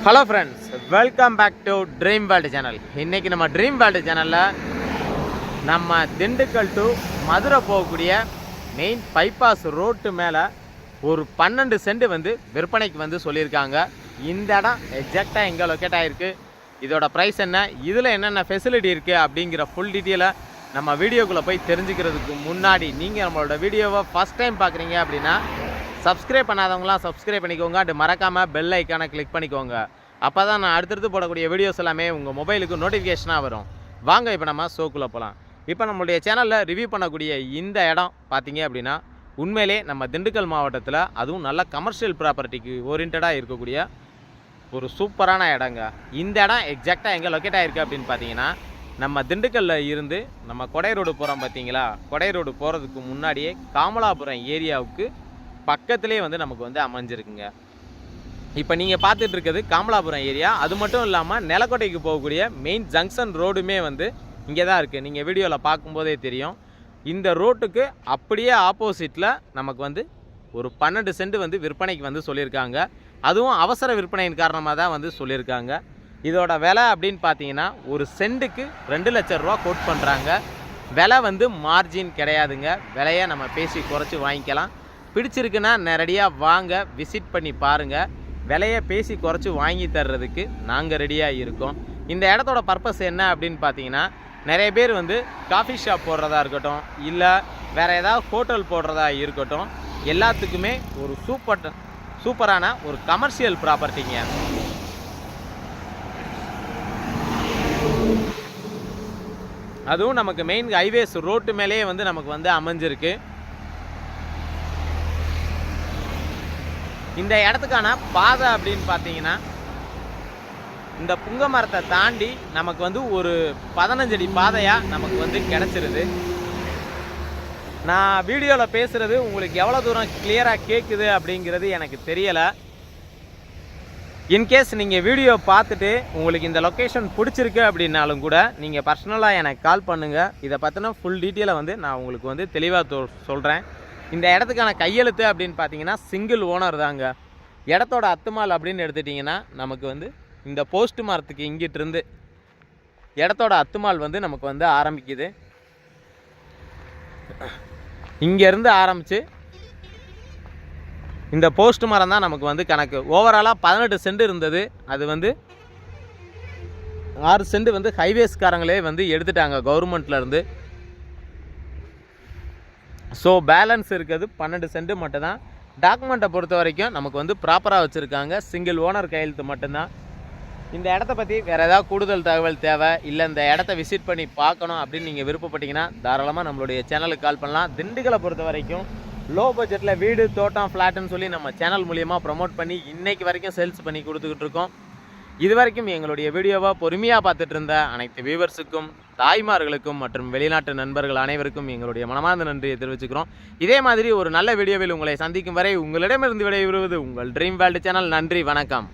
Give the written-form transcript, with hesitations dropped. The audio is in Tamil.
Hello friends, welcome back to dream world channel. இன்றைக்கி நம்ம ட்ரீம் வேர்ல்டு சேனலில் நம்ம திண்டுக்கல் டு மதுரை போகக்கூடிய மெயின் பைபாஸ் ரோட்டு மேலே ஒரு 12 சென்ட் வந்து விற்பனைக்கு வந்து சொல்லியிருக்காங்க. இந்த இடம் எக்ஸாக்டாக எங்கே லொக்கேட் ஆகிருக்கு, இதோட ப்ரைஸ் என்ன, இதில் என்னென்ன ஃபெசிலிட்டி இருக்குது அப்படிங்கிற ஃபுல் டீட்டெயிலை நம்ம வீடியோக்குள்ளே போய் தெரிஞ்சுக்கிறதுக்கு முன்னாடி நீங்கள் நம்மளோட வீடியோவை ஃபஸ்ட் டைம் பார்க்குறீங்க அப்படின்னா சப்ஸ்கிரைப் பண்ணாதவங்களாம் சப்ஸ்கிரைப் பண்ணிக்கோங்க. அது மறக்காமல் பெல் ஐக்கானை கிளிக் பண்ணிக்கோங்க. அப்போ தான் நான் அடுத்தடுத்து போடக்கூடிய வீடியோஸ் எல்லாமே உங்கள் மொபைலுக்கு நோட்டிஃபிகேஷனாக வரும். வாங்க இப்போ நம்ம ஷோக்குள்ளே போகலாம். இப்போ நம்மளுடைய சேனலில் ரிவ்யூ பண்ணக்கூடிய இந்த இடம் பார்த்தீங்க அப்படின்னா உண்மையிலே நம்ம திண்டுக்கல் மாவட்டத்தில் அதுவும் நல்ல கமர்ஷியல் ப்ராப்பர்ட்டிக்கு ஓரியன்டாக இருக்கக்கூடிய ஒரு சூப்பரான இடங்க. இந்த இடம் எக்ஸாக்டாக எங்கே லொக்கேட் ஆகிருக்கு அப்படின்னு பார்த்தீங்கன்னா நம்ம திண்டுக்கல்லில் இருந்து நம்ம கொடை ரோடு போகிறோம் பார்த்தீங்களா, கொடை ரோடு போகிறதுக்கு முன்னாடியே காமலாபுரம் ஏரியாவுக்கு பக்கத்துலேயே வந்து நமக்கு வந்து அமைஞ்சிருக்குங்க. இப்போ நீங்கள் பார்த்துட்டு இருக்கிறது காமலாபுரம் ஏரியா. அது மட்டும் இல்லாமல் நிலக்கோட்டைக்கு போகக்கூடிய மெயின் ஜங்ஷன் ரோடுமே வந்து இங்கே தான் இருக்குது. நீங்கள் வீடியோவில் பார்க்கும்போதே தெரியும். இந்த ரோட்டுக்கு அப்படியே ஆப்போசிட்டில் நமக்கு வந்து ஒரு 12 சென்ட் வந்து விற்பனைக்கு வந்து சொல்லியிருக்காங்க. அதுவும் அவசர விற்பனையின் காரணமாக தான் வந்து சொல்லியிருக்காங்க. இதோட விலை அப்படின்னு பார்த்தீங்கன்னா ஒரு சென்ட்டுக்கு 2 லட்சம் ரூபா கோட் பண்ணுறாங்க. விலை வந்து மார்ஜின் கிடையாதுங்க. விலையை நம்ம பேசி குறைச்சி வாங்கிக்கலாம். பிடிச்சிருக்குன்னா நேரடியாக வாங்க, விசிட் பண்ணி பாருங்கள். விலையை பேசி குறைச்சி வாங்கி தர்றதுக்கு நாங்கள் ரெடியாக இருக்கோம். இந்த இடத்தோட பர்பஸ் என்ன அப்படின்னு பார்த்தீங்கன்னா நிறைய பேர் வந்து காஃபி ஷாப் போடுறதா இருக்கட்டும், இல்லை வேறு ஏதாவது ஹோட்டல் போடுறதா இருக்கட்டும், எல்லாத்துக்குமே ஒரு சூப்பரான ஒரு கமர்ஷியல் ப்ராப்பர்ட்டிங்க. அதுவும் நமக்கு மெயின் ஹைவேஸ் ரோட்டு மேலேயே வந்து நமக்கு வந்து அமைஞ்சிருக்கு. இந்த இடத்துக்கான பாதை அப்படின்னு பார்த்தீங்கன்னா இந்த புங்க மரத்தை தாண்டி நமக்கு வந்து ஒரு 15 அடி பாதையாக நமக்கு வந்து கிடச்சிருது. நான் வீடியோவில் பேசுகிறது உங்களுக்கு எவ்வளோ தூரம் கிளியராக கேட்குது அப்படிங்கிறது எனக்கு தெரியலை. இன்கேஸ் நீங்கள் வீடியோ பார்த்துட்டு உங்களுக்கு இந்த லொக்கேஷன் பிடிச்சிருக்கு அப்படின்னாலும் கூட நீங்கள் பர்சனலாக எனக்கு கால் பண்ணுங்கள். இதை பற்றின ஃபுல் டீட்டெயிலை வந்து நான் உங்களுக்கு வந்து தெளிவாக சொல்கிறேன். இந்த இடத்துக்கான கையெழுத்து அப்படின்னு பார்த்தீங்கன்னா சிங்கிள் ஓனர் தாங்க. இடத்தோட அத்துமால் அப்படின்னு எடுத்துட்டிங்கன்னா நமக்கு வந்து இந்த போஸ்ட் மரத்துக்கு இங்கிட்டிருந்து இடத்தோட அத்துமால் வந்து நமக்கு வந்து ஆரம்பிக்குது. இங்கேருந்து ஆரம்பித்து இந்த போஸ்ட் மரம் தான் நமக்கு வந்து கணக்கு. ஓவராலாக 18 சென்ட் இருந்தது. அது வந்து 6 சென்ட் வந்து ஹைவேஸ்காரங்களே வந்து எடுத்துட்டாங்க கவர்மெண்ட்லேருந்து. ஸோ பேலன்ஸ் இருக்கிறது 12 சென்ட் மட்டும்தான். டாக்குமெண்ட்டை பொறுத்த வரைக்கும் நமக்கு வந்து ப்ராப்பராக வச்சுருக்காங்க. சிங்கிள் ஓனர் கையெழுத்து மட்டும்தான். இந்த இடத்த பற்றி வேறு ஏதாவது கூடுதல் தகவல் தேவை, இல்லை இந்த இடத்த விசிட் பண்ணி பார்க்கணும் அப்படின்னு நீங்கள் விருப்பப்பட்டீங்கன்னா தாராளமாக நம்மளுடைய சேனலுக்கு கால் பண்ணலாம். திண்டுக்கலை பொறுத்த வரைக்கும் லோ பட்ஜெட்டில் வீடு, தோட்டம், ஃப்ளாட்டுன்னு சொல்லி நம்ம சேனல் மூலியமாக ப்ரமோட் பண்ணி இன்றைக்கு வரைக்கும் சேல்ஸ் பண்ணி கொடுத்துக்கிட்டு இருக்கோம். இது வரைக்கும் எங்களுடைய வீடியோவை பொறுமையாக பார்த்துட்டு இருந்த அனைத்து வியூவர்ஸுக்கும், தாய்மார்களுக்கும் மற்றும் வெளிநாட்டு நண்பர்கள் அனைவருக்கும் எங்களுடைய மனமார்ந்த நன்றியை தெரிவிச்சுக்கிறோம். இதே மாதிரி ஒரு நல்ல வீடியோவில் உங்களை சந்திக்கும் வரை உங்களிடமிருந்து விடைபெறுவது உங்கள் ட்ரீம் வேர்ல்டு சேனல். நன்றி, வணக்கம்.